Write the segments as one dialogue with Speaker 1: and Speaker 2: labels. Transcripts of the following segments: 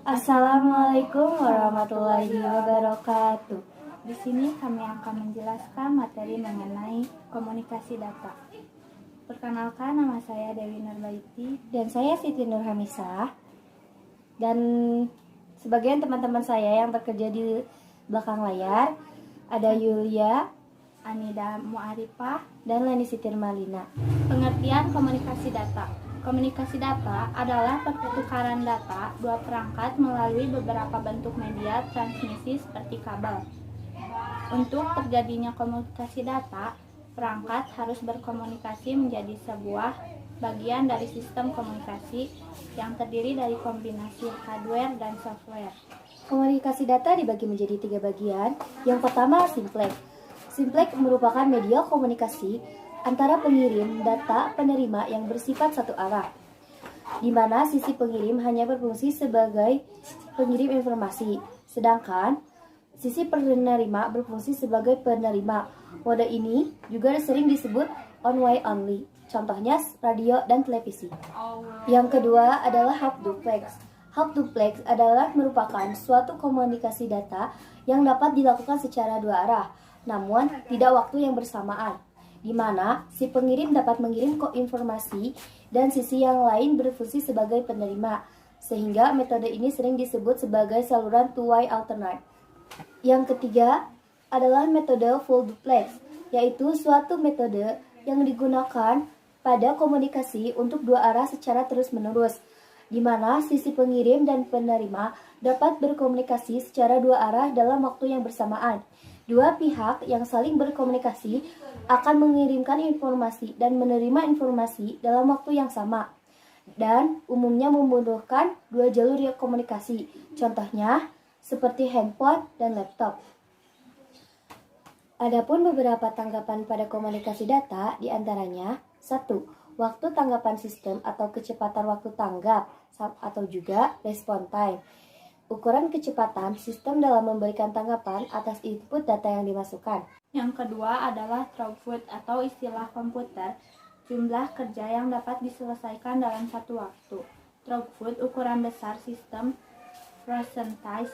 Speaker 1: Assalamualaikum warahmatullahi wabarakatuh. Di sini kami akan menjelaskan materi mengenai komunikasi data. Perkenalkan, nama saya Dewi Nurbaiti
Speaker 2: dan saya Siti Nurhamisah. Dan sebagian teman-teman saya yang bekerja di belakang layar ada Yulia,
Speaker 1: Anida Muarifah,
Speaker 2: dan Leni Sitir Malina.
Speaker 1: Pengertian komunikasi data. Komunikasi data adalah pertukaran data dua perangkat melalui beberapa bentuk media transmisi seperti kabel. Untuk terjadinya komunikasi data, perangkat harus berkomunikasi menjadi sebuah bagian dari sistem komunikasi yang terdiri dari kombinasi hardware dan software.
Speaker 2: Komunikasi data dibagi menjadi 3 bagian. Yang pertama, simplex. Simplex merupakan media komunikasi antara pengirim data penerima yang bersifat satu arah, di mana sisi pengirim hanya berfungsi sebagai pengirim informasi, sedangkan sisi penerima berfungsi sebagai penerima. Mode ini juga sering disebut on way only, contohnya radio dan televisi. Yang kedua adalah half duplex. Half duplex adalah merupakan suatu komunikasi data yang dapat dilakukan secara dua arah, namun tidak waktu yang bersamaan, di mana si pengirim dapat mengirim informasi dan sisi yang lain berfungsi sebagai penerima, sehingga metode ini sering disebut sebagai saluran two-way alternate. Yang ketiga adalah metode full duplex, yaitu suatu metode yang digunakan pada komunikasi untuk dua arah secara terus-menerus, di mana sisi pengirim dan penerima dapat berkomunikasi secara dua arah dalam waktu yang bersamaan. Dua pihak yang saling berkomunikasi akan mengirimkan informasi dan menerima informasi dalam waktu yang sama, dan umumnya membutuhkan dua jalur komunikasi, contohnya seperti handphone dan laptop. Adapun beberapa tanggapan pada komunikasi data diantaranya 1. Waktu tanggapan sistem atau kecepatan waktu tanggap atau juga respon time. Ukuran kecepatan sistem dalam memberikan tanggapan atas input data yang dimasukkan.
Speaker 1: Yang kedua adalah throughput atau istilah komputer, jumlah kerja yang dapat diselesaikan dalam satu waktu. Throughput ukuran besar sistem percentage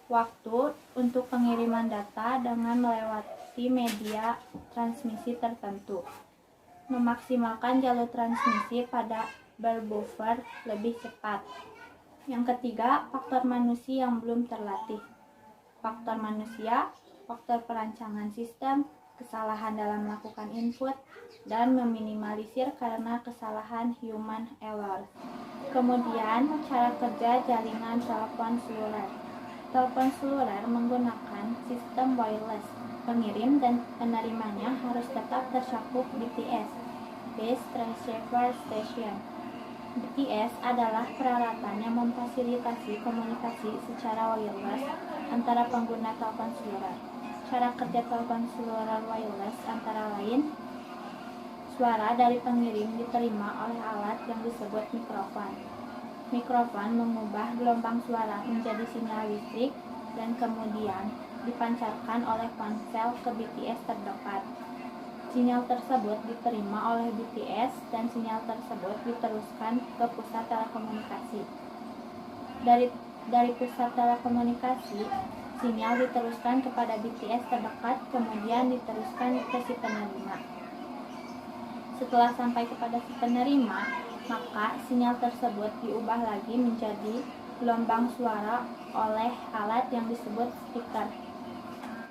Speaker 1: waktu untuk pengiriman data dengan melewati media transmisi tertentu. Memaksimalkan jalur transmisi pada berbuffer lebih cepat. Yang ketiga, faktor manusia yang belum terlatih. Faktor manusia, faktor perancangan sistem, kesalahan dalam melakukan input, dan meminimalisir karena kesalahan human error. Kemudian, cara kerja jaringan telepon seluler. Telepon seluler menggunakan sistem wireless. Pengirim dan penerimanya harus tetap tercakup BTS, Base Transceiver Station. BTS adalah peralatan yang memfasilitasi komunikasi secara wireless antara pengguna telepon seluler. Cara kerja telepon seluler wireless antara lain, suara dari pengirim diterima oleh alat yang disebut mikrofon. Mikrofon mengubah gelombang suara menjadi sinyal listrik dan kemudian dipancarkan oleh ponsel ke BTS terdekat. Sinyal tersebut diterima oleh BTS dan sinyal tersebut diteruskan ke pusat telekomunikasi. Dari pusat telekomunikasi, sinyal diteruskan kepada BTS terdekat, kemudian diteruskan ke si penerima. Setelah sampai kepada si penerima, maka sinyal tersebut diubah lagi menjadi gelombang suara oleh alat yang disebut speaker.